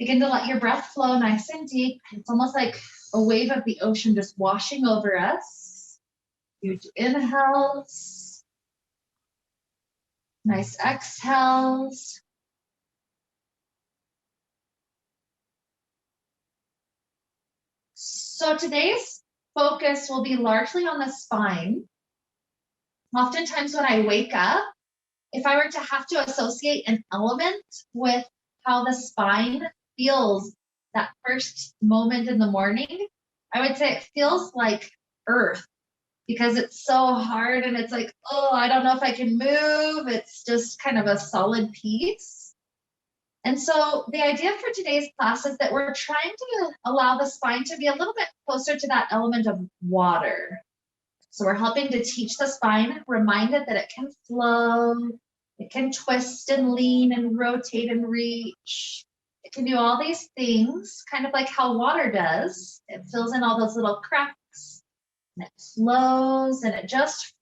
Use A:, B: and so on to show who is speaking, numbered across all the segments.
A: Begin to let your breath flow nice and deep. It's almost like a wave of the ocean just washing over us. Huge inhales. Nice exhales. So today's focus will be largely on the spine. Oftentimes when I wake up, if I were to have to associate an element with how the spine feels that first moment in the morning, I would say it feels like earth, because it's so hard and it's like, oh, I don't know if I can move. It's just kind of a solid piece. And so the idea for today's class is that we're trying to allow the spine to be a little bit closer to that element of water. So we're helping to teach the spine, remind it that it can flow, it can twist and lean and rotate and reach. It can do all these things, kind of like how water does. It fills in all those little cracks, and it flows, and it just,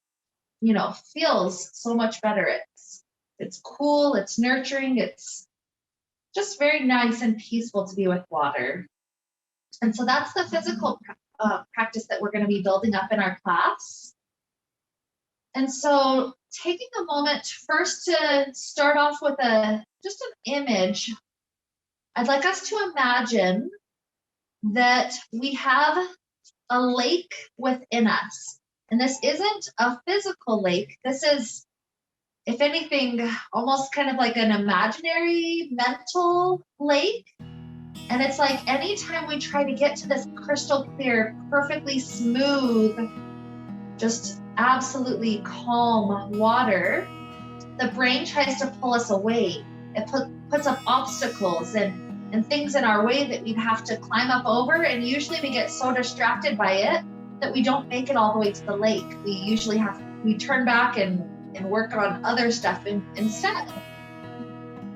A: feels so much better. It's cool, it's nurturing, it's just very nice and peaceful to be with water. And so that's the physical practice that we're going to be building up in our class. And so taking a moment first to start off with just an image, I'd like us to imagine that we have a lake within us. And this isn't a physical lake. This is, if anything, almost kind of like an imaginary mental lake. And it's like anytime we try to get to this crystal clear, perfectly smooth, just absolutely calm water, the brain tries to pull us away. It puts up obstacles and things in our way that we'd have to climb up over. And usually we get so distracted by it that we don't make it all the way to the lake. We turn back and work on other stuff instead.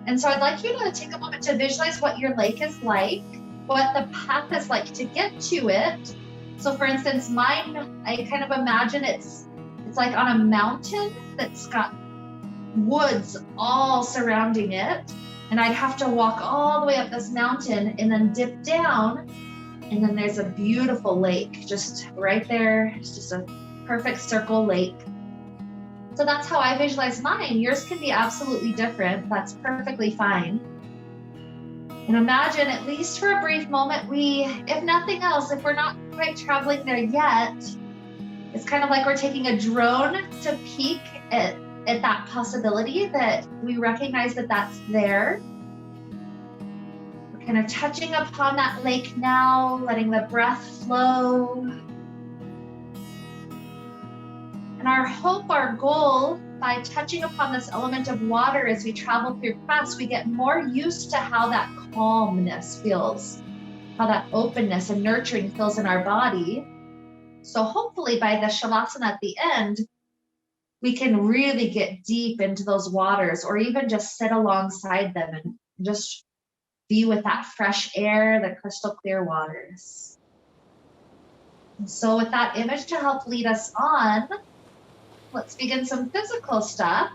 A: And so I'd like you to take a moment to visualize what your lake is like, what the path is like to get to it. So for instance, mine, I kind of imagine it's like on a mountain that's got woods all surrounding it. And I'd have to walk all the way up this mountain and then dip down. And then there's a beautiful lake just right there. It's just a perfect circle lake. So that's how I visualize mine. Yours can be absolutely different. That's perfectly fine. And imagine, at least for a brief moment, if nothing else, if we're not quite traveling there yet, it's kind of like we're taking a drone to peek at that possibility, that we recognize that that's there. We're kind of touching upon that lake now, letting the breath flow. And our hope, our goal, by touching upon this element of water as we travel through class, we get more used to how that calmness feels, how that openness and nurturing feels in our body. So hopefully by the shavasana at the end, we can really get deep into those waters, or even just sit alongside them and just be with that fresh air, the crystal clear waters. And so with that image to help lead us on, let's begin some physical stuff.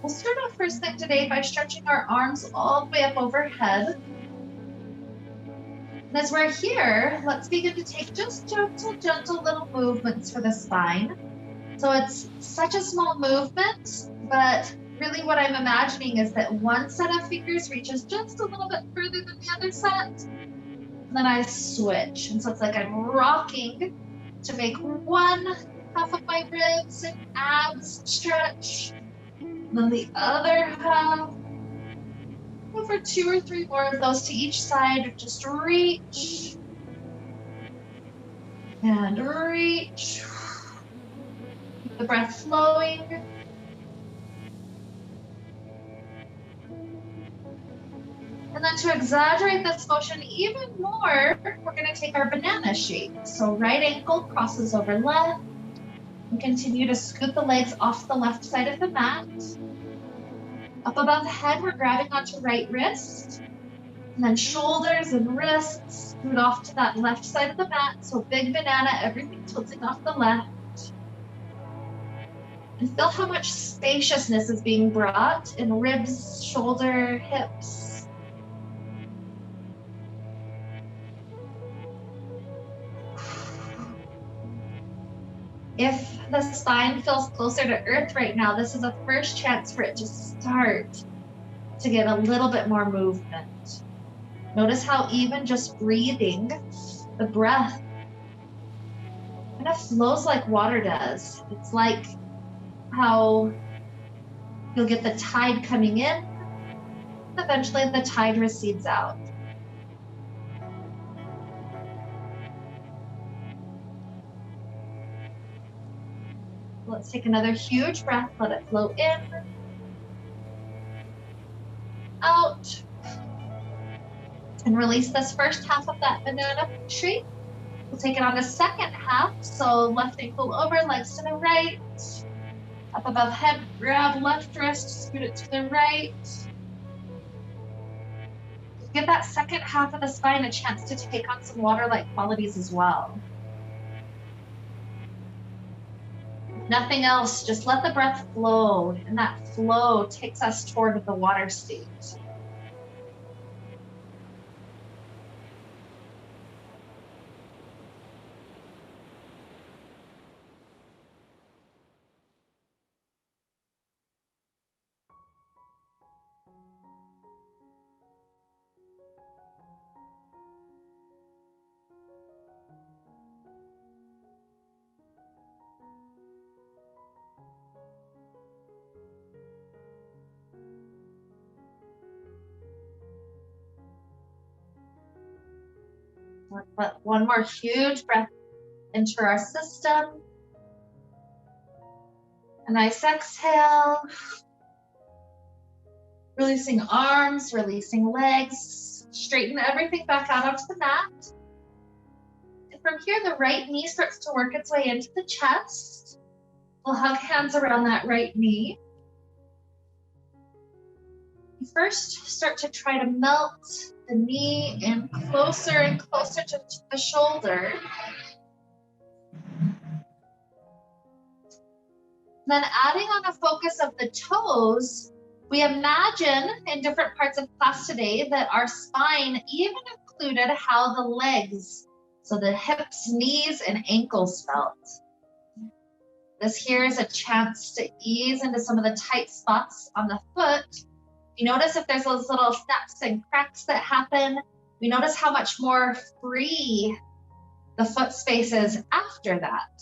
A: We'll start off first thing today by stretching our arms all the way up overhead. And as we're here, let's begin to take just gentle little movements for the spine. So it's such a small movement, but really what I'm imagining is that one set of fingers reaches just a little bit further than the other set. And then I switch. And so it's like I'm rocking to make one half of my ribs and abs stretch. And then the other half. Go for 2 or 3 more of those to each side. Just reach. And reach. Keep the breath flowing. And then to exaggerate this motion even more, we're going to take our banana shape. So right ankle crosses over left. And continue to scoot the legs off the left side of the mat. Up above the head, we're grabbing onto right wrist. And then shoulders and wrists scoot off to that left side of the mat. So big banana, everything tilting off the left. And feel how much spaciousness is being brought in ribs, shoulder, hips. If the spine feels closer to earth right now, this is a first chance for it to start to get a little bit more movement. Notice how even just breathing, the breath kind of flows like water does. It's like how you'll get the tide coming in, eventually the tide recedes out. Let's take another huge breath, let it flow in, out, and release this first half of that banana tree. We'll take it on the second half, so left ankle over, legs to the right, up above head, grab left wrist, scoot it to the right. Give that second half of the spine a chance to take on some water-like qualities as well. Nothing else, just let the breath flow, and that flow takes us toward the water state. Let one more huge breath into our system. A nice exhale. Releasing arms, releasing legs. Straighten everything back out onto the mat. And from here, the right knee starts to work its way into the chest. We'll hug hands around that right knee. First, start to try to melt the knee in closer and closer to the shoulder. Then adding on a focus of the toes, we imagine in different parts of class today that our spine even included how the legs, so the hips, knees, and ankles felt. This here is a chance to ease into some of the tight spots on the foot. You notice if there's those little snaps and cracks that happen. We notice how much more free the foot space is after that.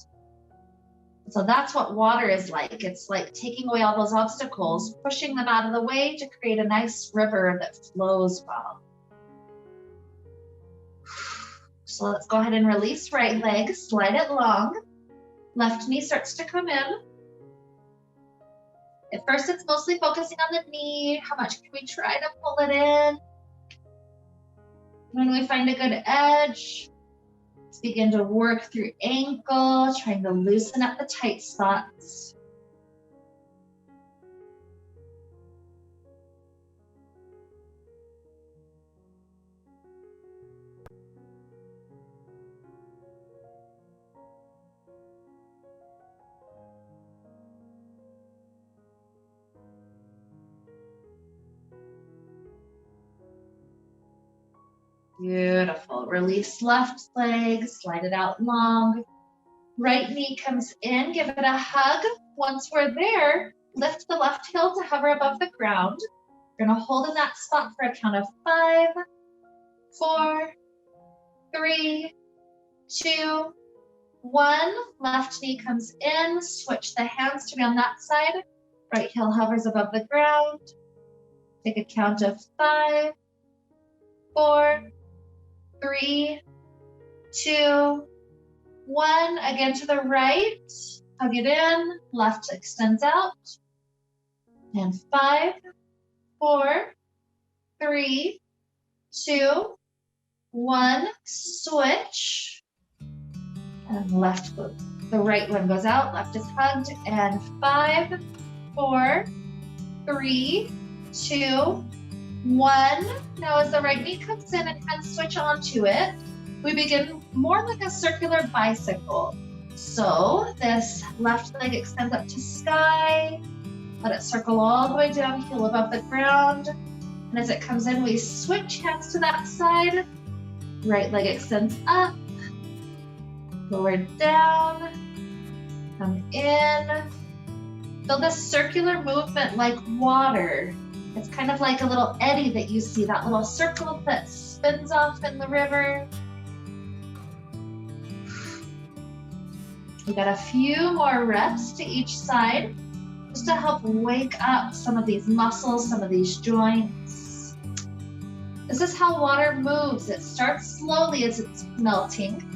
A: So that's what water is like. It's like taking away all those obstacles, pushing them out of the way to create a nice river that flows well. So let's go ahead and release right leg, slide it long. Left knee starts to come in. At first, it's mostly focusing on the knee. How much can we try to pull it in? When we find a good edge, let's begin to work through ankle, trying to loosen up the tight spots. Beautiful. Release left leg, slide it out long. Right knee comes in, give it a hug. Once we're there, lift the left heel to hover above the ground. We're gonna hold in that spot for a count of 5, 4, 3, 2, 1. Left knee comes in, switch the hands to be on that side. Right heel hovers above the ground. Take a count of 5, 4, 3, 2, 1. Again to the right. Hug it in. Left extends out. And 5, 4, 3, 2, 1. Switch. And left, the right one goes out. Left is hugged. And 5, 4, 3, 2, 1. Now as the right knee comes in and hands switch onto it, we begin more like a circular bicycle. So this left leg extends up to sky. Let it circle all the way down, heel above the ground. And as it comes in, we switch hands to that side. Right leg extends up, lower down, Come in. Feel this circular movement like water. It's kind of like a little eddy that you see, that little circle that spins off in the river. We got a few more reps to each side, just to help wake up some of these muscles, some of these joints. This is how water moves. It starts slowly as it's melting.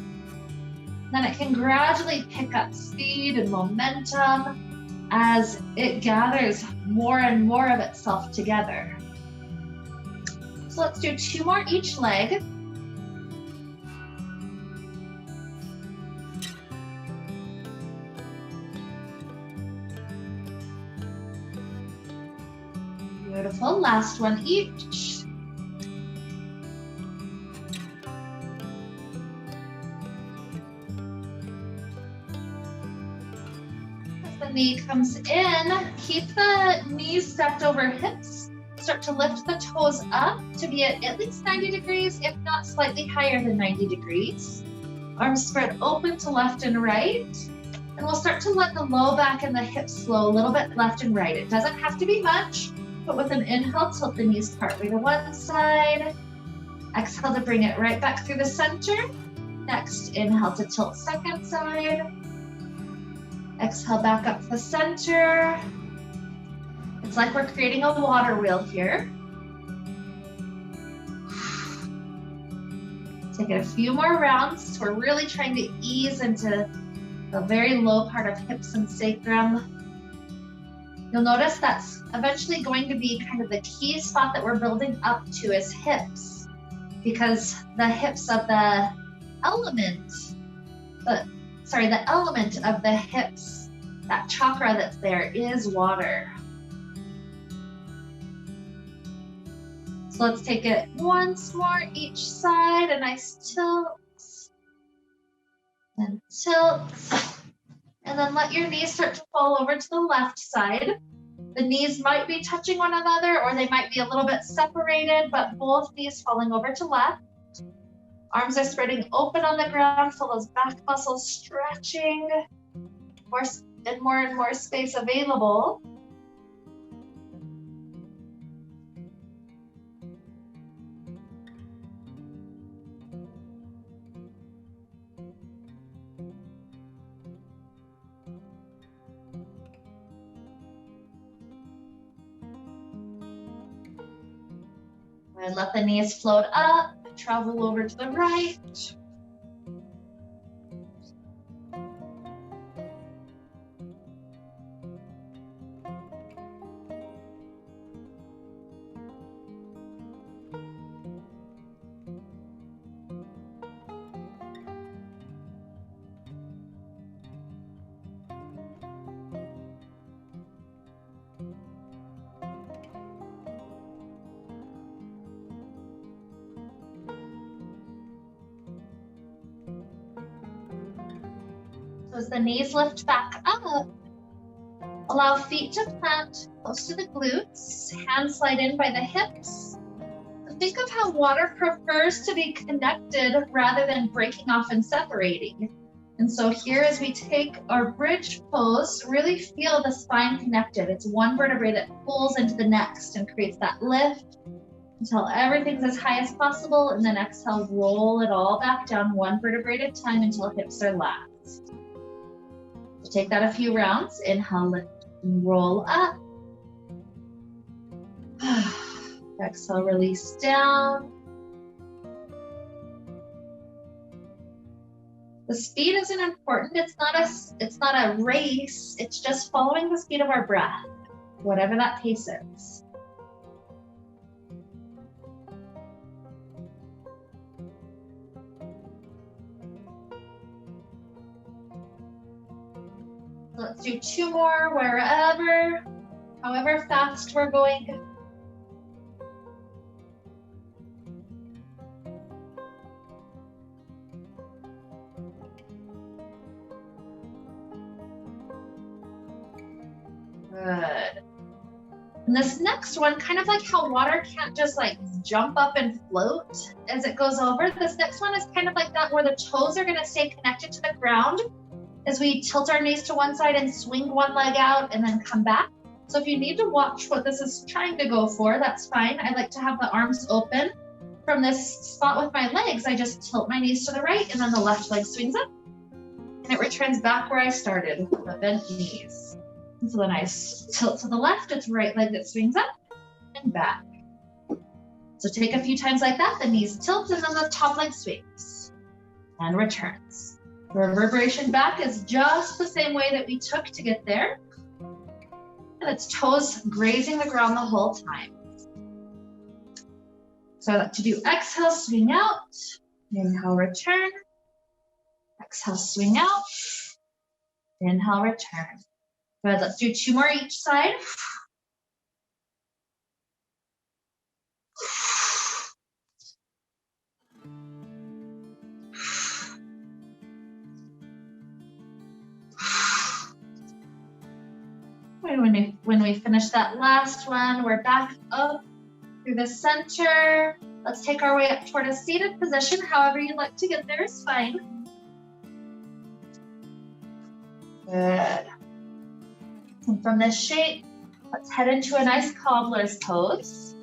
A: Then it can gradually pick up speed and momentum as it gathers more and more of itself together. So let's do 2 more each leg. Beautiful, last one each. As the knee comes in, keep the knees stacked over hips. Start to lift the toes up to be at least 90 degrees, if not slightly higher than 90 degrees. Arms spread open to left and right. And we'll start to let the low back and the hips flow a little bit left and right. It doesn't have to be much. But with an inhale, tilt the knees partway to one side. Exhale to bring it right back through the center. Next, inhale to tilt second side. Exhale back up to the center. It's like we're creating a water wheel here. Take it a few more rounds. We're really trying to ease into the very low part of hips and sacrum. You'll notice that's eventually going to be kind of the key spot that we're building up to is hips, because the hips of the element, the element of the hips, that chakra that's there is water. So let's take it once more each side, a nice tilt, and tilt. And then let your knees start to fall over to the left side. The knees might be touching one another, or they might be a little bit separated, but both knees falling over to left. Arms are spreading open on the ground, feel those back muscles stretching. More and more space available. And let the knees float up, travel over to the right. As the knees lift back up, allow feet to plant close to the glutes, hands slide in by the hips. Think of how water prefers to be connected rather than breaking off and separating. And so here as we take our bridge pose, really feel the spine connected. It's one vertebrae that pulls into the next and creates that lift until everything's as high as possible, and then exhale, roll it all back down one vertebrae at a time until hips are last. Take that a few rounds. Inhale, lift and roll up. Exhale, release down. The speed isn't important. It's not a race. It's just following the speed of our breath, whatever that pace is. Let's do 2 more wherever, however fast we're going. Good. And this next one, kind of like how water can't just like jump up and float as it goes over, this next one is kind of like that where the toes are going to stay connected to the ground. is we tilt our knees to one side and swing one leg out and then come back. So if you need to watch what this is trying to go for, that's fine. I like to have the arms open. From this spot with my legs, I just tilt my knees to the right and then the left leg swings up and it returns back where I started, the bent knees. And so then I tilt to the left, it's right leg that swings up and back. So take a few times like that, the knees tilt and then the top leg swings and returns. The reverberation back is just the same way that we took to get there. And it's toes grazing the ground the whole time. So I like to do exhale, swing out, inhale, return, exhale, swing out, inhale, return. Good, let's do 2 more each side. When we finish that last one, we're back up through the center. Let's take our way up toward a seated position. However you'd like to get there is fine. Good. And from this shape, let's head into a nice cobbler's pose.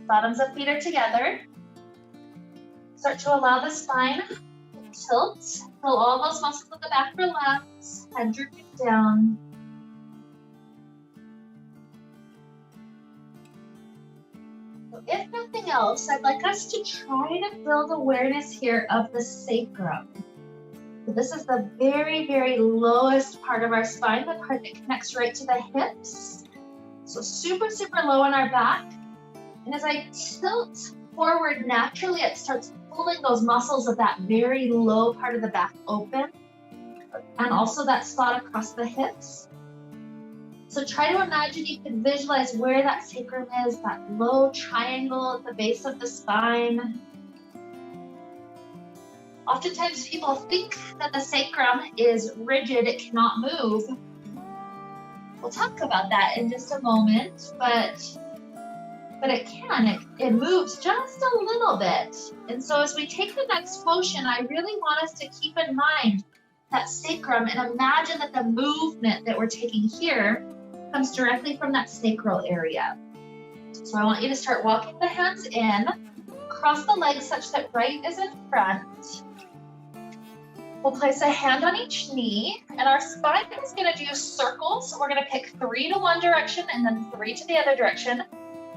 A: Bottoms of feet are together. Start to allow the spine to tilt. Feel all those muscles at the back relax. Head drooping down. If nothing else, I'd like us to try to build awareness here of the sacrum. So this is the very, very lowest part of our spine, the part that connects right to the hips. So super, super low in our back. And as I tilt forward naturally, it starts pulling those muscles of that very low part of the back open. And also that spot across the hips. So try to imagine you can visualize where that sacrum is, that low triangle at the base of the spine. Oftentimes people think that the sacrum is rigid, it cannot move. We'll talk about that in just a moment, but it can, it moves just a little bit. And so as we take the next motion, I really want us to keep in mind that sacrum and imagine that the movement that we're taking here comes directly from that sacral area. So I want you to start walking the hands in, cross the legs such that right is in front. We'll place a hand on each knee, and our spine is going to do circles. So we're going to pick 3 to one direction and then 3 to the other direction.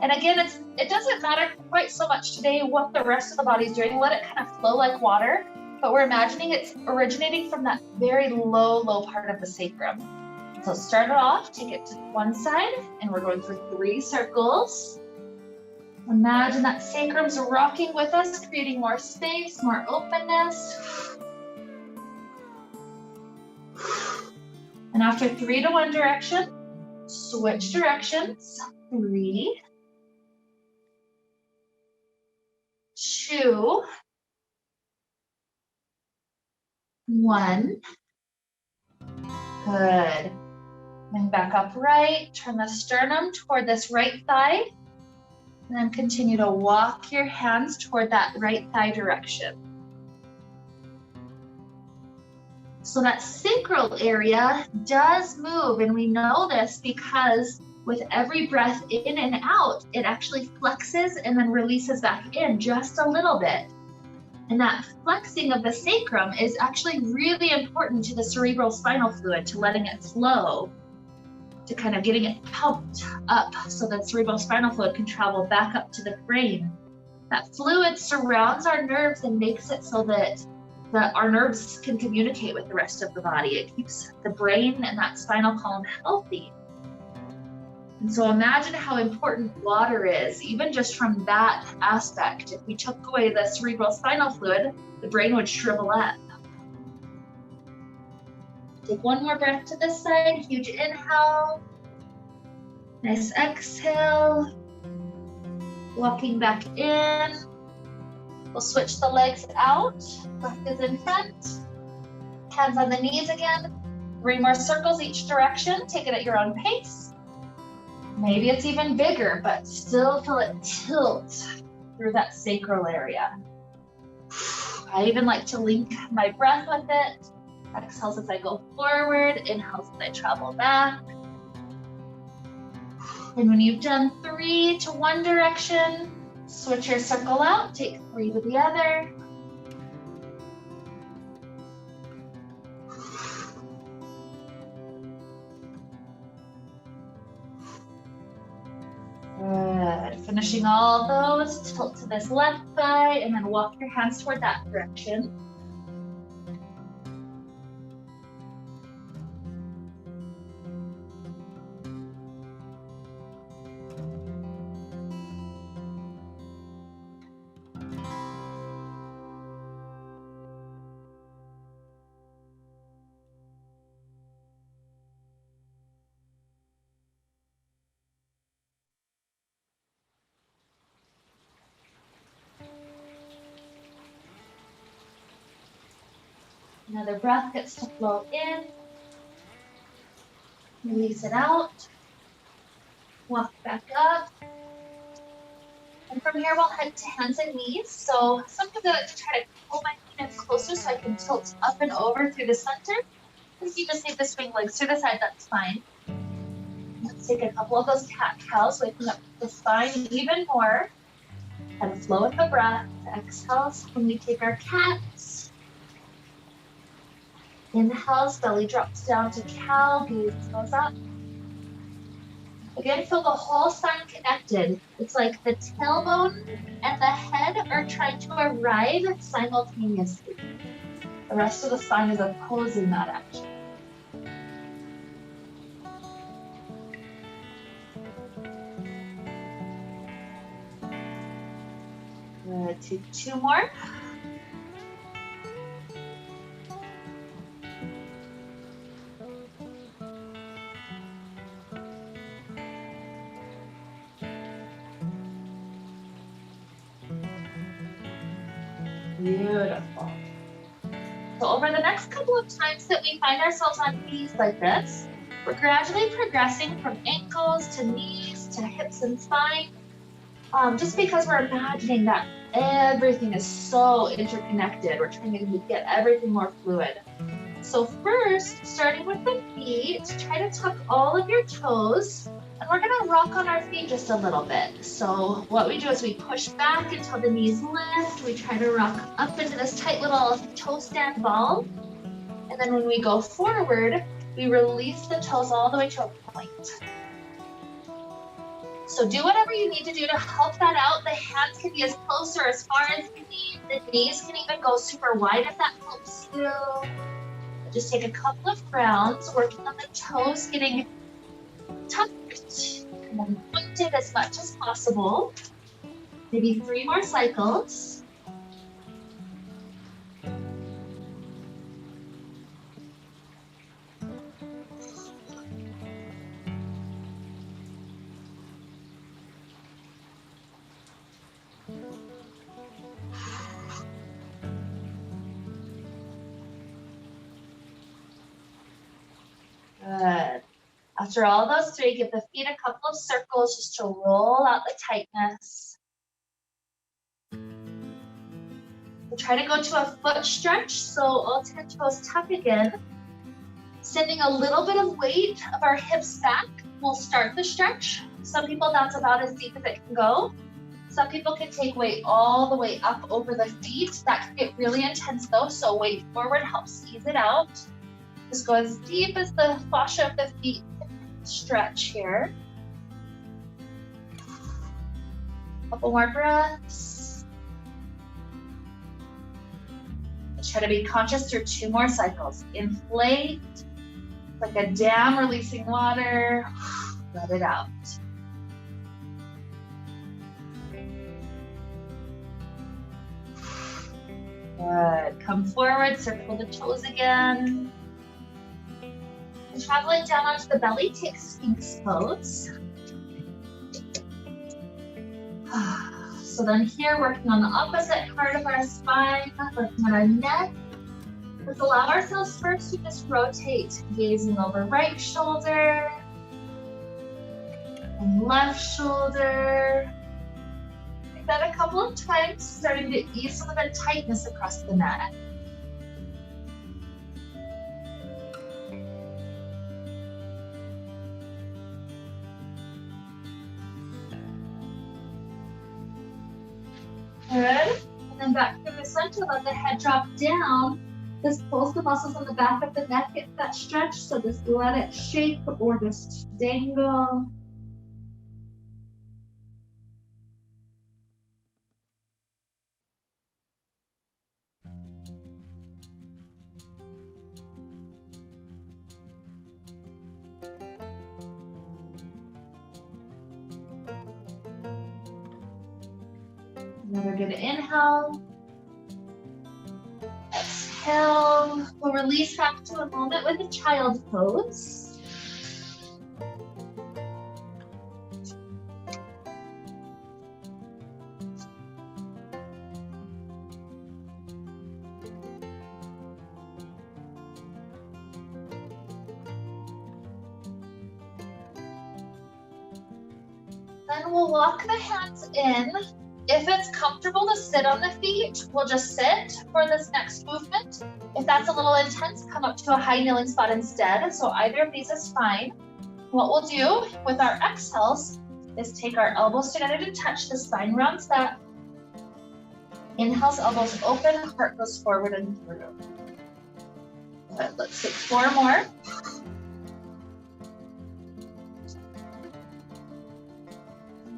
A: And again, it doesn't matter quite so much today what the rest of the body is doing. Let it kind of flow like water, but we're imagining it's originating from that very low part of the sacrum. So start it off, take it to one side, and we're going through 3 circles. Imagine that sacrum's rocking with us, creating more space, more openness. And after 3 to one direction, switch directions. 3, 2, 1. Good. Then back upright, turn the sternum toward this right thigh, and then continue to walk your hands toward that right thigh direction. So that sacral area does move, and we know this because with every breath in and out, it actually flexes and then releases back in just a little bit. And that flexing of the sacrum is actually really important to the cerebral spinal fluid, to letting it flow, to kind of getting it pumped up so that cerebral spinal fluid can travel back up to the brain. That fluid surrounds our nerves and makes it so that our nerves can communicate with the rest of the body. It keeps the brain and that spinal column healthy. And so imagine how important water is, even just from that aspect. If we took away the cerebral spinal fluid, the brain would shrivel up. Take one more breath to this side, huge inhale. Nice exhale. Walking back in. We'll switch the legs out. Left is in front. Hands on the knees again. 3 more circles each direction. Take it at your own pace. Maybe it's even bigger, but still feel it tilt through that sacral area. I even like to link my breath with it. Exhales as I go forward, inhales as I travel back. And when you've done 3 to one direction, switch your circle out, take 3 to the other. Good. Finishing all those, tilt to this left thigh and then walk your hands toward that direction. Another breath gets to flow in. Release it out. Walk back up. And from here, we'll head to hands and knees. So sometimes I like to try to pull my feet in closer so I can tilt up and over through the center. If you just need to swing legs to the side, that's fine. Let's take a couple of those cat-cows, waking up the spine even more. And flow with the breath. Exhales when we take our cats. Inhales, belly drops down to cow, gaze goes up. Again, feel the whole spine connected. It's like the tailbone and the head are trying to arrive simultaneously. The rest of the spine is opposing that action. Good, take 2 more. Beautiful. So over the next couple of times that we find ourselves on knees like this, we're gradually progressing from ankles to knees to hips and spine, just because we're imagining that everything is so interconnected. We're trying to get everything more fluid. So first, starting with the feet, try to tuck all of your toes, and we're gonna rock on our feet just a little bit. So what we do is we push back until the knees lift. We try to rock up into this tight little toe stand ball. And then when we go forward, we release the toes all the way to a point. So do whatever you need to do to help that out. The hands can be as close or as far as you need. The knees can even go super wide if that helps you. Just take a couple of rounds, working on the toes, getting tucked and then pointed as much as possible. Maybe 3 more cycles. Good. After all those 3, give the feet a couple of circles just to roll out the tightness. We'll try to go to a foot stretch, so all 10 toes tuck again. Sending a little bit of weight of our hips back. We'll start the stretch. Some people, that's about as deep as it can go. Some people can take weight all the way up over the feet. That can get really intense though, so weight forward helps ease it out. Just go as deep as the fascia of the feet can stretch here. Couple more breaths. Try to be conscious through 2 more cycles. Inflate, like a dam releasing water. Let it out. Good. Come forward, circle the toes again. And traveling down onto the belly, take Sphinx pose. So then here, working on the opposite part of our spine, working on our neck. Let's allow ourselves first to just rotate, gazing over right shoulder and left shoulder. Take that a couple of times, starting to ease some of the tightness across the neck. Good. And then back through the center, let the head drop down. This pulls the muscles on the back of the neck, get that stretch. So just let it shake or just dangle. Another good inhale. Exhale. We'll release back to a moment with a child pose. Then we'll walk the hands in. If it's comfortable to sit on the feet, we'll just sit for this next movement. If that's a little intense, come up to a high kneeling spot instead. So either of these is fine. What we'll do with our exhales is take our elbows together to touch the spine, rounds that. Inhales, elbows open, heart goes forward and through. Good. Let's take 4 more.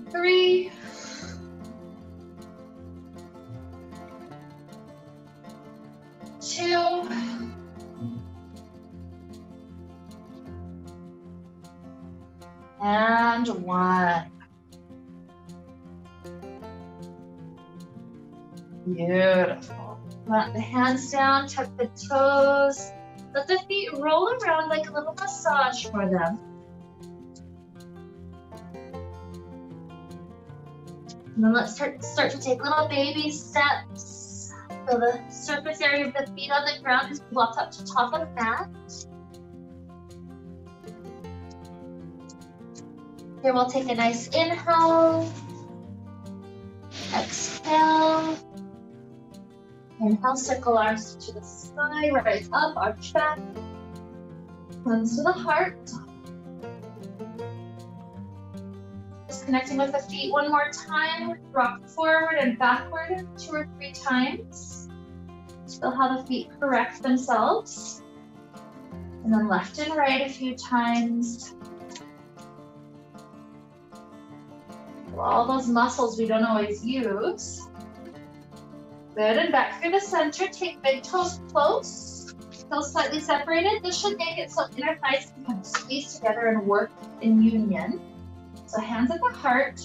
A: Three. Two. And 1. Beautiful. Let the hands down, tuck the toes. Let the feet roll around like a little massage for them. And then let's start to take little baby steps. So the surface area of the feet on the ground is brought up to top of the mat. Here we'll take a nice inhale. Exhale. Inhale, circle arms to the sky, rise up, arch back. Hands to the heart. Just connecting with the feet one more time. Rock forward and backward 2 or 3 times. Feel how the feet correct themselves. And then left and right a few times. All those muscles we don't always use. Good, and back through the center, take big toes close, toes slightly separated. This should make it so inner thighs can kind of squeeze together and work in union. So hands at the heart,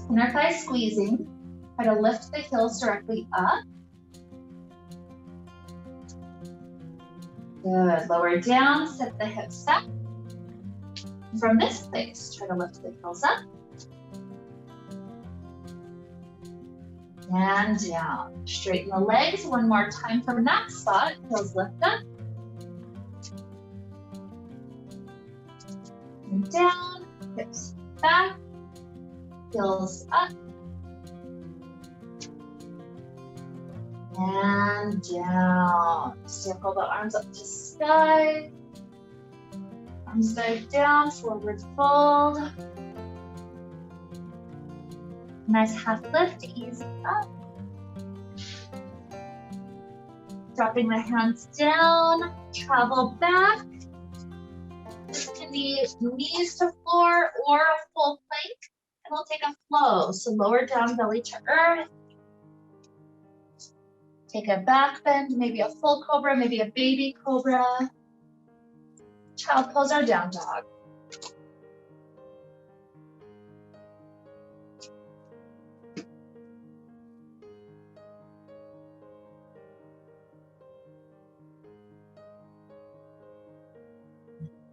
A: inner thighs squeezing. Try to lift the heels directly up. Good, lower down, set the hips back. From this place, try to lift the heels up. And down. Straighten the legs one more time from that spot. Heels lift up. And down. Hips back. Heels up. And down. Circle the arms up to sky. Arms dive down, forward fold. Nice half lift, easy up. Dropping the hands down, travel back. This can be knees to floor or a full plank. And we'll take a flow. So lower down, belly to earth. Take a back bend, maybe a full cobra, maybe a baby cobra. Child pose or down dog.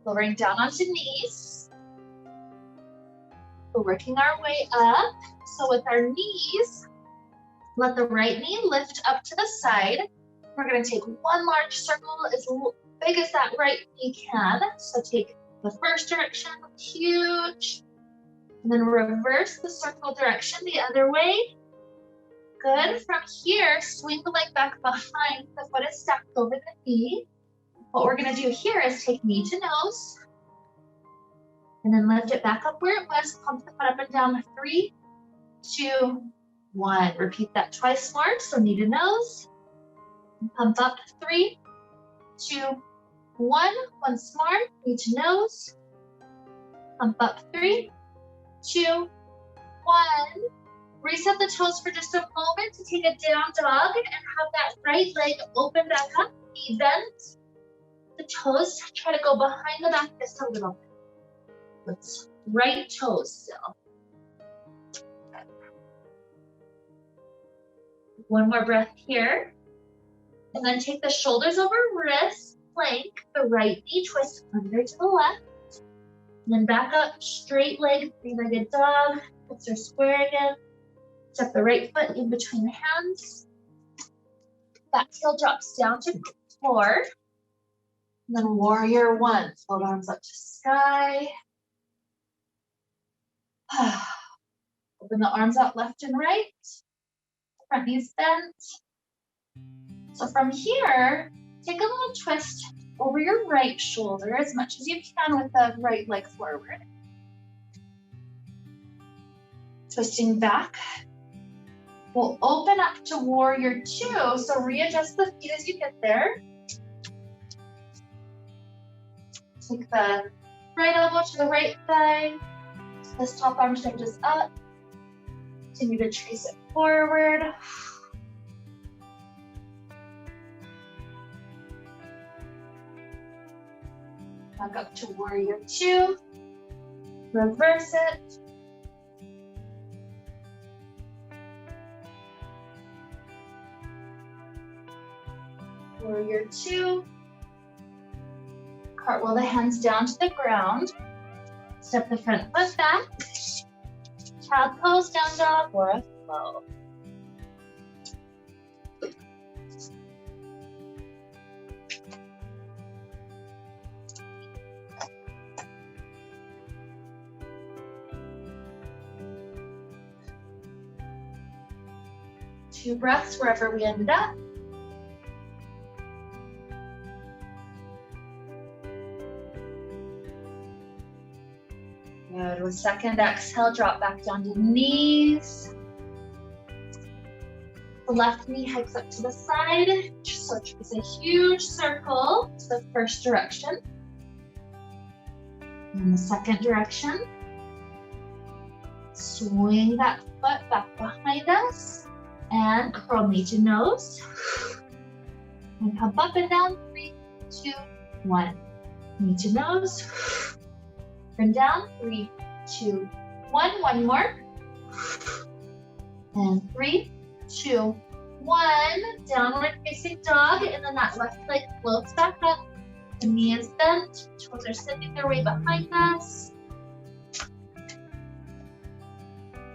A: Lowering down onto knees. We're working our way up. So with our knees, let the right knee lift up to the side. We're going to take one large circle as big as that right knee can. So take the first direction, huge. And then reverse the circle direction the other way. Good. From here, swing the leg back behind. The foot is stacked over the knee. What we're going to do here is take knee to nose. And then lift it back up where it was. Pump the foot up and down. 3, 2, 1. Repeat that twice more, so knee to nose. Pump up, 3, 2, 1. Once more, knee to nose. Pump up, 3, 2, 1. Reset the toes for just a moment to take a down dog and have that right leg open back up, knee bent. The toes try to go behind the back just a little bit. Let's right toes still. One more breath here. And then take the shoulders over wrists, plank, the right knee twist under to the left. And then back up, straight leg, three-legged dog. Hips are square again. Step the right foot in between the hands. Back heel drops down to floor. And then warrior 1. Fold arms up to sky. Open the arms out left and right. Front knees bent. So from here, take a little twist over your right shoulder as much as you can with the right leg forward. Twisting back. We'll open up to warrior 2, so readjust the feet as you get there. Take the right elbow to the right thigh. This top arm stretches up. Continue to trace it forward. Back up to warrior 2. Reverse it. Warrior 2. Cartwheel the hands down to the ground. Step the front foot back. Child pose, down dog, or a flow. Two breaths wherever we ended up. Good. With second exhale, drop back down to the knees. The left knee hikes up to the side, so it's a huge circle to the first direction. In the second direction, swing that foot back behind us and curl knee to nose. And pump up and down, 3, 2, 1. Knee to nose. And down, 3, 2, 1. One more. And 3, 2, 1. Downward facing dog, and then that left leg floats back up. The knee is bent, toes are slipping their way behind us.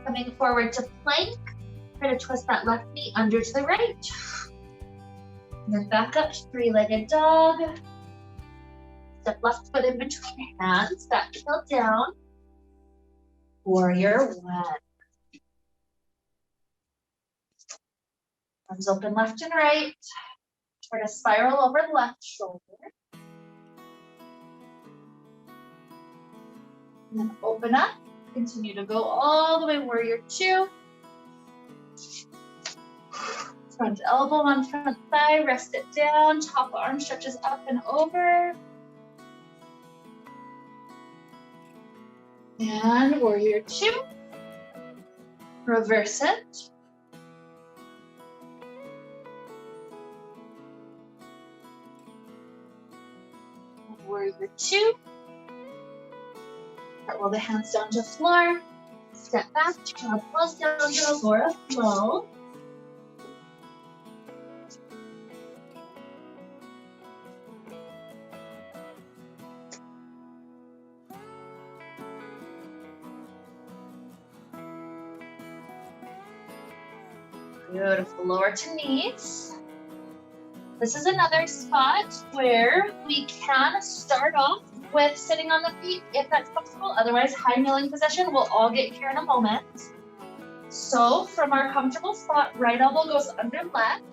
A: Coming forward to plank. Try to twist that left knee under to the right. And then back up to three-legged dog. Step left foot in between hands, back heel down. Warrior 1. Arms open left and right. Try to spiral over the left shoulder. And then open up. Continue to go all the way, warrior 2. Front elbow on front thigh, rest it down. Top arm stretches up and over. And warrior 2. Reverse it. And warrior 2. Cartwheel the hands down to the floor. Step back, child pose, down dog, or a flow. Beautiful, lower to knees. This is another spot where we can start off with sitting on the feet if that's comfortable. Otherwise, high kneeling position. We'll all get here in a moment. So from our comfortable spot, right elbow goes under left.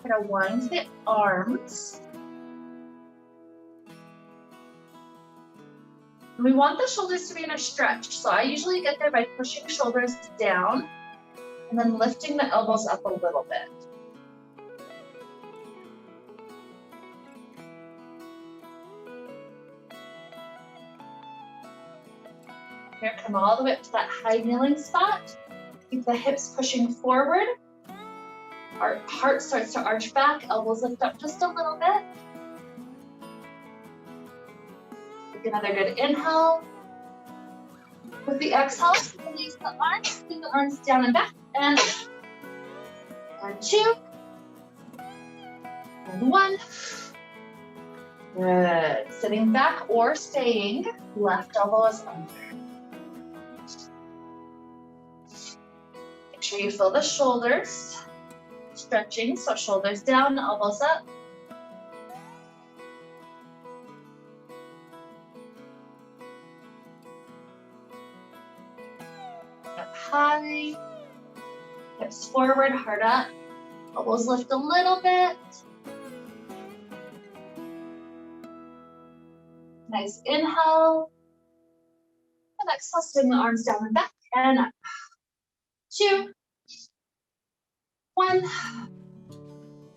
A: We're gonna wind the arms. We want the shoulders to be in a stretch. So I usually get there by pushing shoulders down. And then lifting the elbows up a little bit. Here, come all the way up to that high kneeling spot. Keep the hips pushing forward. Our heart starts to arch back, elbows lift up just a little bit. Take another good inhale. With the exhale, release the arms, bring the arms down and back, and 2, and 1. Good. Sitting back or staying, left elbow is under. Make sure you feel the shoulders. Stretching, so shoulders down, elbows up. Up high, hips forward, heart up, elbows lift a little bit. Nice inhale. And exhale, swing the arms down and back, and up. 2, 1.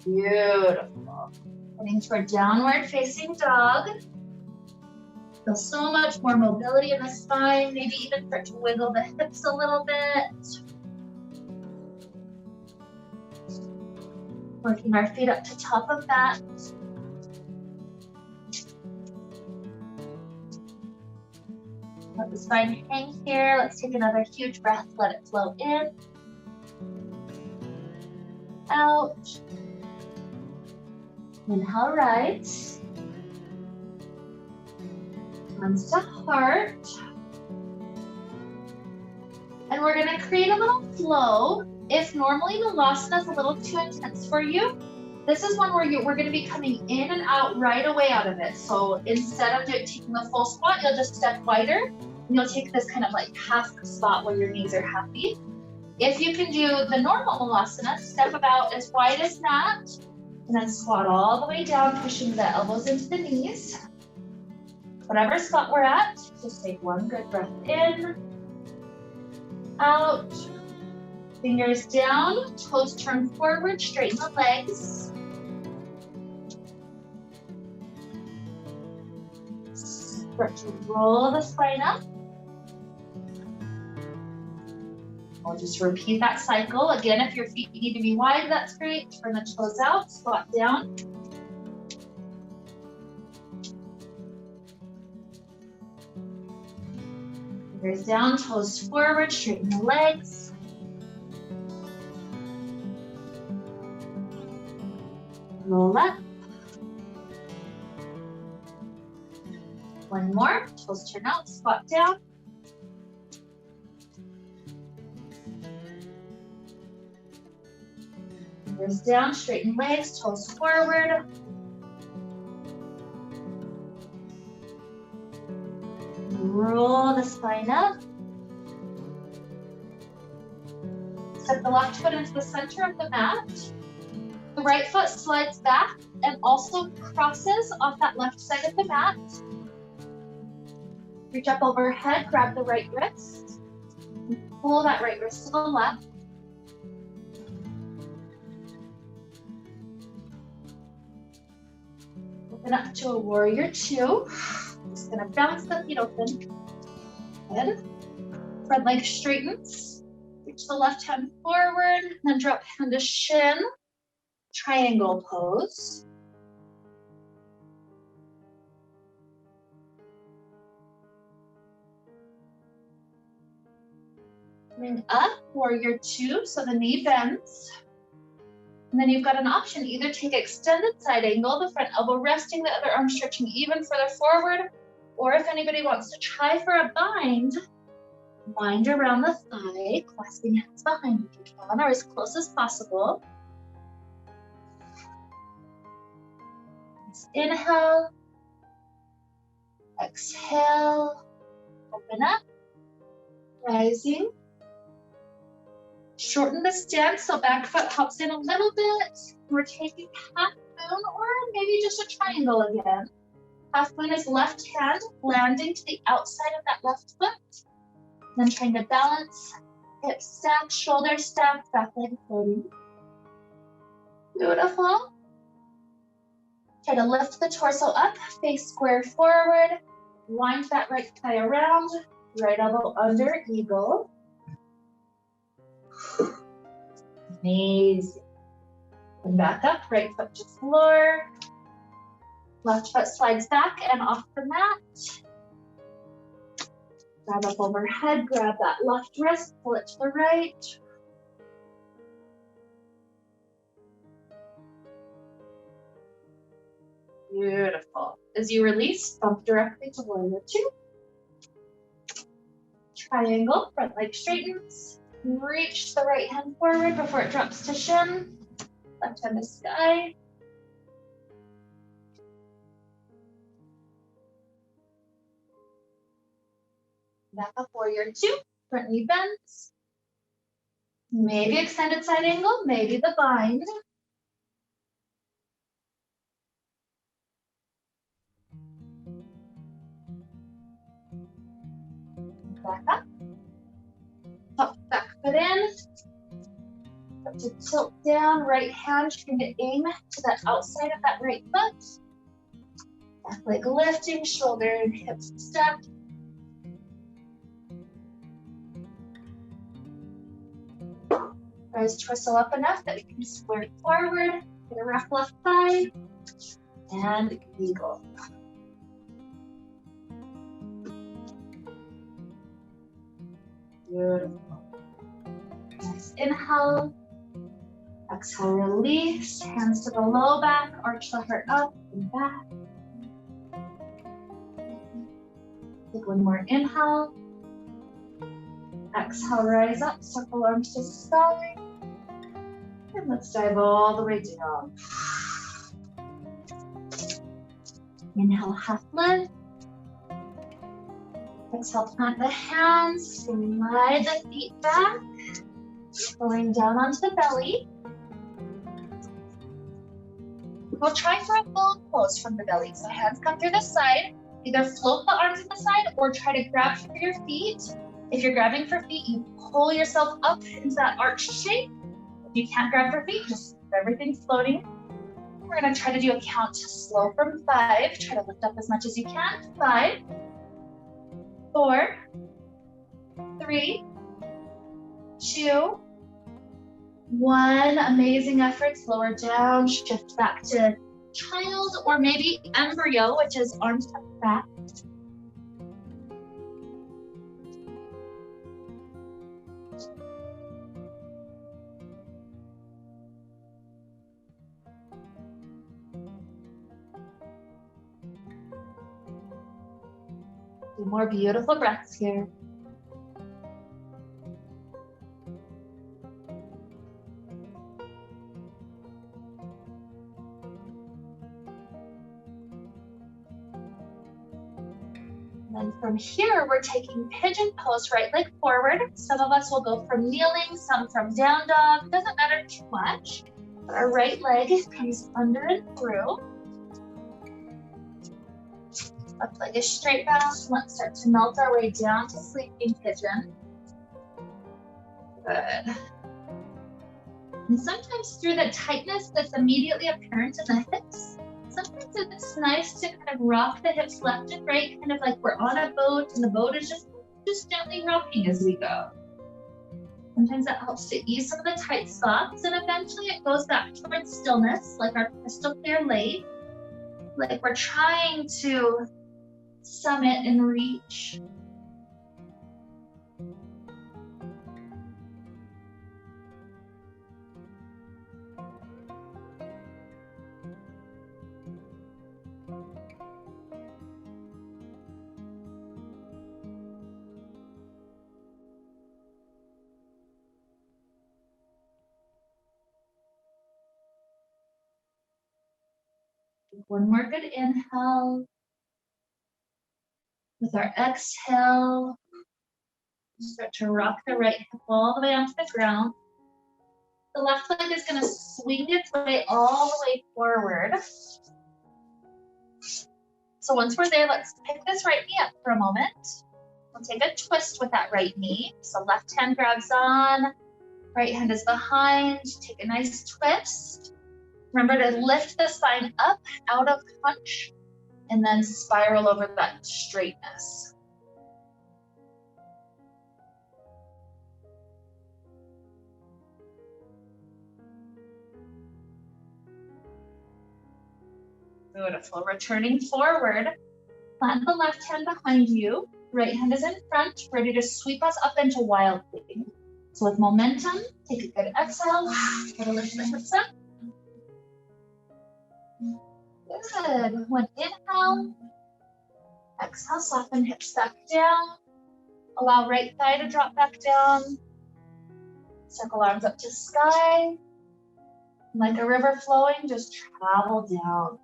A: Beautiful. Heading toward downward facing dog. Feel so much more mobility in the spine, maybe even start to wiggle the hips a little bit. Working our feet up to top of that. Let the spine hang here. Let's take another huge breath, let it flow in. Out. Inhale, right. Arms to heart. And we're gonna create a little flow. If normally Malasana is a little too intense for you, this is one where we're gonna be coming in and out right away out of it. So instead of taking the full squat, you'll just step wider. And you'll take this kind of like half spot where your knees are happy. If you can do the normal Malasana, step about as wide as that, and then squat all the way down, pushing the elbows into the knees. Whatever spot we're at, just take one good breath in, out, fingers down, toes turn forward, straighten the legs. Start to roll the spine up. We'll just repeat that cycle. Again, if your feet need to be wide, that's great. Turn the toes out, squat down. Fingers down, toes forward, straighten the legs. Roll up. One more, toes turn out, squat down. Fingers down, straighten legs, toes forward. Roll the spine up. Step the left foot into the center of the mat. The right foot slides back and also crosses off that left side of the mat. Reach up overhead, grab the right wrist, and pull that right wrist to the left. Open up to a warrior 2. Just gonna bounce the feet open. Good. Front leg straightens. Reach the left hand forward, then drop hand to shin. Triangle pose. Coming up, warrior 2, so the knee bends. And then you've got an option, either take extended side angle, the front elbow resting, the other arm stretching even further forward, or if anybody wants to try for a bind around the thigh, clasping hands behind if you can, or as close as possible. Let's inhale, exhale, open up, rising. Shorten the stance, so back foot hops in a little bit. We're taking half moon or maybe just a triangle again. Half moon is left hand landing to the outside of that left foot. Then trying to balance Hip stacked, shoulder stacked, back leg floating. Beautiful. Try to lift the torso up, face square forward. Wind that right thigh around, right elbow under, eagle. Amazing. And back up, right foot to floor. Left foot slides back and off the mat. Grab up overhead, grab that left wrist, pull it to the right. Beautiful. As you release, bump directly to warrior two. Triangle, front leg straightens. Reach the right hand forward before it drops to shin. Left hand to sky. Back up, warrior two. Front knee bends. Maybe extended side angle, maybe the bind. Back up. Pop back foot in. Up to tilt down, right hand, trying to aim to the outside of that right foot. Back leg lifting, shoulder and hips stacked. Rise torso up enough that we can square it forward. Get a rough left thigh. And eagle. Beautiful. Nice inhale. Exhale, release. Hands to the low back. Arch the heart up and back. Take one more inhale. Exhale, rise up. Circle arms to sky. And let's dive all the way down. Inhale, half lift. Exhale, plant the hands, slide the feet back, going down onto the belly. We'll try for a forward pose from the belly. So hands come through the side, either float the arms to the side or try to grab for your feet. If you're grabbing for feet, you pull yourself up into that arch shape. If you can't grab for feet, just everything's floating. We're gonna try to do a count slow from 5. Try to lift up as much as you can. 5, 4, 3, 2, 1. Amazing efforts. Lower down, shift back to child or maybe embryo, which is arms tucked back. Two more beautiful breaths here. And then from here, we're taking pigeon pose, right leg forward. Some of us will go from kneeling, some from down dog. Doesn't matter too much. But our right leg comes under and through. Left leg is straight back. Let's start to melt our way down to sleeping pigeon. Good. And sometimes through the tightness that's immediately apparent in the hips, sometimes it's nice to kind of rock the hips left and right, kind of like we're on a boat and the boat is just gently rocking as we go. Sometimes that helps to ease some of the tight spots, and eventually it goes back towards stillness, like our crystal clear lake, like we're trying to summit and reach. One more good inhale. With our exhale, start to rock the right hip all the way onto the ground. The left leg is going to swing its way all the way forward. So once we're there, let's pick this right knee up for a moment. We'll take a twist with that right knee. So left hand grabs on, right hand is behind. Take a nice twist. Remember to lift the spine up out of hunch and then spiral over that straightness. Beautiful. Returning forward. Plant the left hand behind you. Right hand is in front, ready to sweep us up into wild thing. So with momentum, take a good exhale. Try to lift the hips up. Good. One inhale. Exhale, soften hips back down. Allow right thigh to drop back down. Circle arms up to sky. Like a river flowing, just travel down.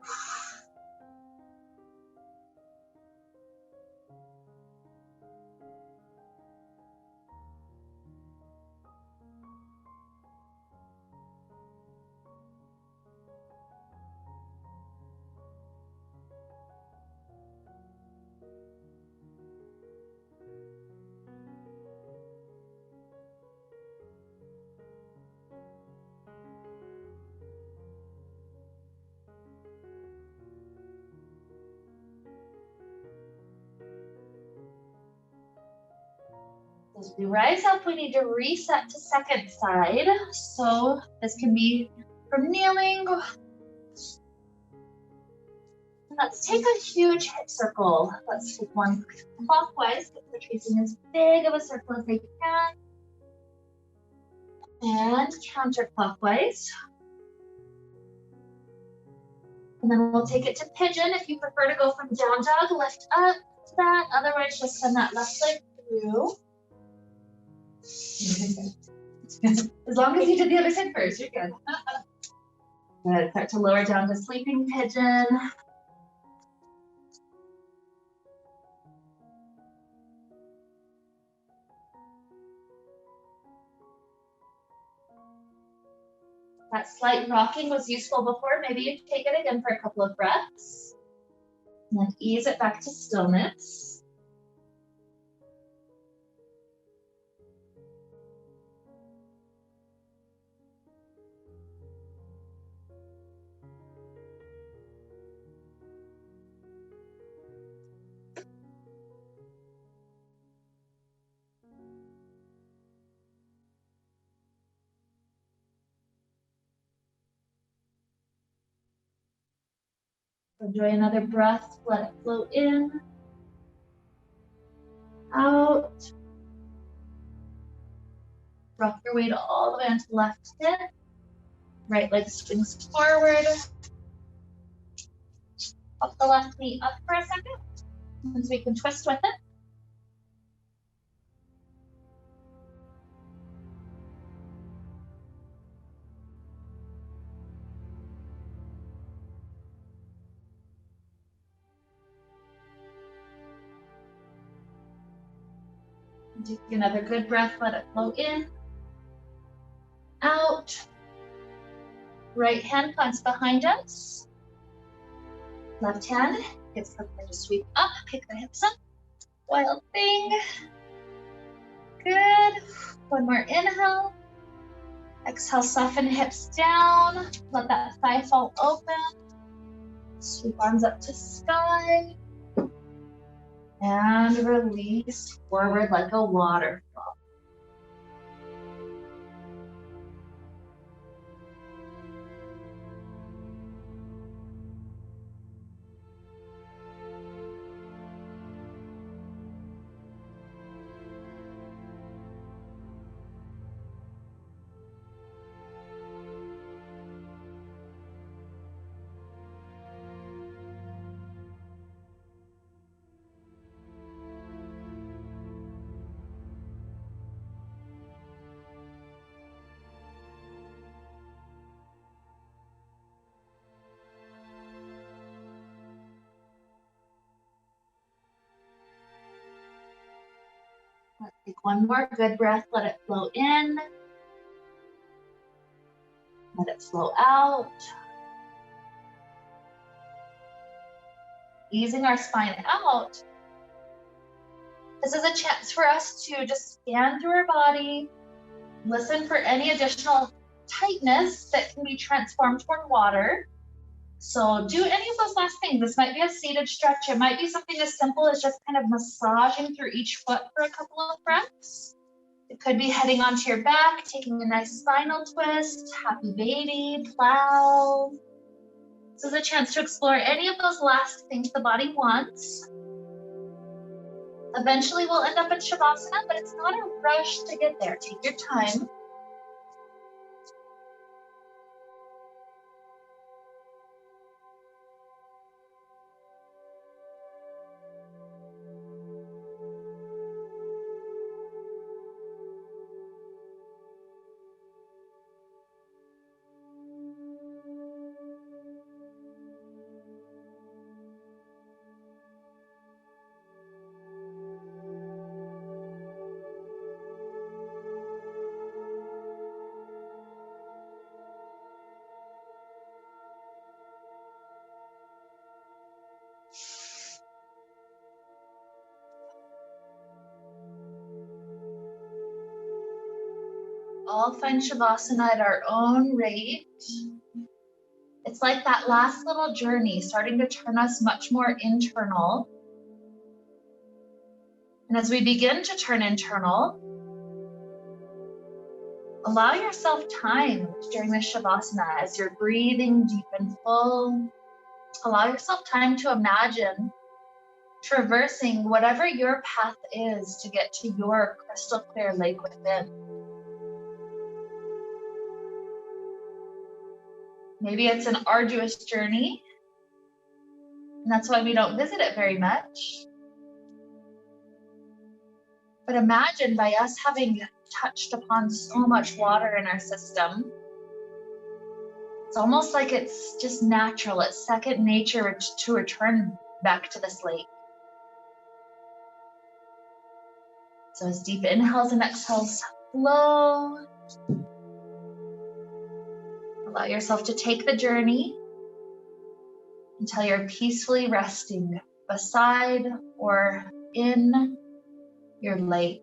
A: As we rise up, we need to reset to second side. So this can be from kneeling. Let's take a huge hip circle. Let's take one clockwise. Get the tracing as big of a circle as they can. And counterclockwise. And then we'll take it to pigeon. If you prefer to go from down dog, lift up to that. Otherwise, just send that left leg through. As long as you did the other side first, you're good. Good. Start to lower down to sleeping pigeon. That slight rocking was useful before. Maybe you take it again for a couple of breaths. And then ease it back to stillness. Enjoy another breath. Let it flow in, out. Rock your weight all the way onto the left hip. Right leg swings forward. Up the left knee up for a second. And so we can twist with it. Take another good breath, let it flow in, out. Right hand plants behind us. Left hand gets the to sweep up, pick the hips up. Wild thing. Good. One more inhale. Exhale, soften hips down. Let that thigh fall open. Sweep arms up to sky. And release forward like a waterfall. Let's take one more good breath. Let it flow in. Let it flow out. Easing our spine out. This is a chance for us to just scan through our body, listen for any additional tightness that can be transformed toward water. So do any of those last things. This might be a seated stretch. It might be something as simple as just kind of massaging through each foot for a couple of breaths. It could be heading onto your back, taking a nice spinal twist, happy baby, plow. This is a chance to explore any of those last things the body wants. Eventually we'll end up in Shavasana, but it's not a rush to get there. Take your time. All find Shavasana at our own rate. It's like that last little journey starting to turn us much more internal. And as we begin to turn internal, allow yourself time during this Shavasana as you're breathing deep and full. Allow yourself time to imagine traversing whatever your path is to get to your crystal clear lake within. Maybe it's an arduous journey, and that's why we don't visit it very much. But imagine by us having touched upon so much water in our system, it's almost like it's just natural, it's second nature to return back to this lake. So as deep inhales and exhales flow, allow yourself to take the journey until you're peacefully resting beside or in your lake.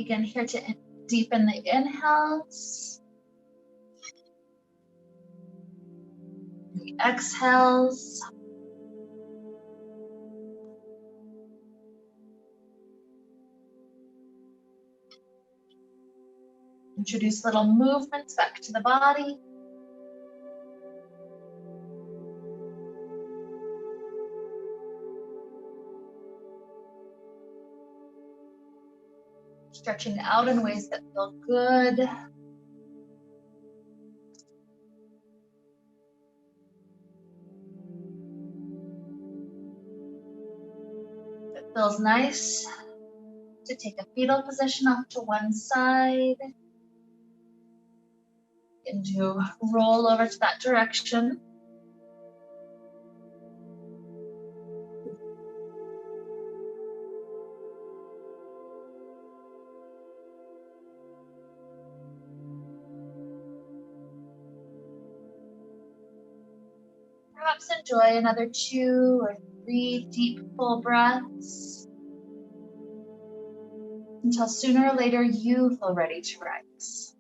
A: Begin here to deepen the inhales, the exhales. Introduce little movements back to the body. Stretching out in ways that feel good. It feels nice to take a fetal position off to one side and to roll over to that direction. Perhaps enjoy another 2 or 3 deep, full breaths until sooner or later you feel ready to rise.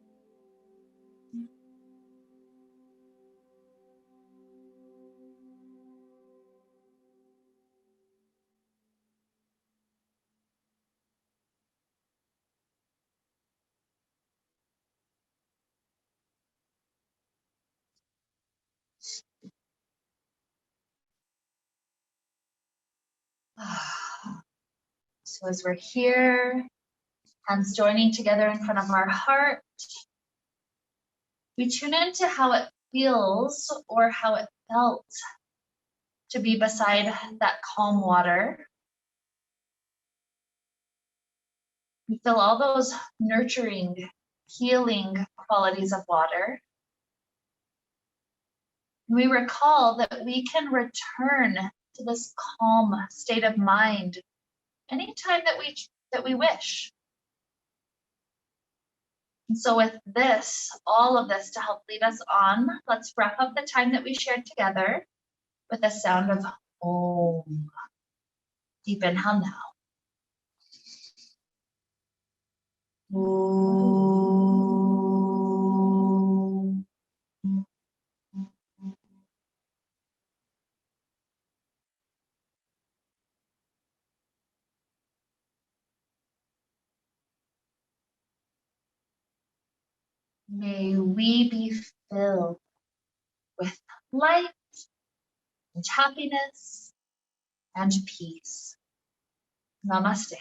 A: So as we're here, hands joining together in front of our heart, we tune into how it feels or how it felt to be beside that calm water. We feel all those nurturing, healing qualities of water. We recall that we can return to this calm state of mind anytime that we wish. And so with this, all of this to help lead us on, let's wrap up the time that we shared together with the sound of Om. Deep inhale now. Om. May we be filled with light and happiness and peace. Namaste.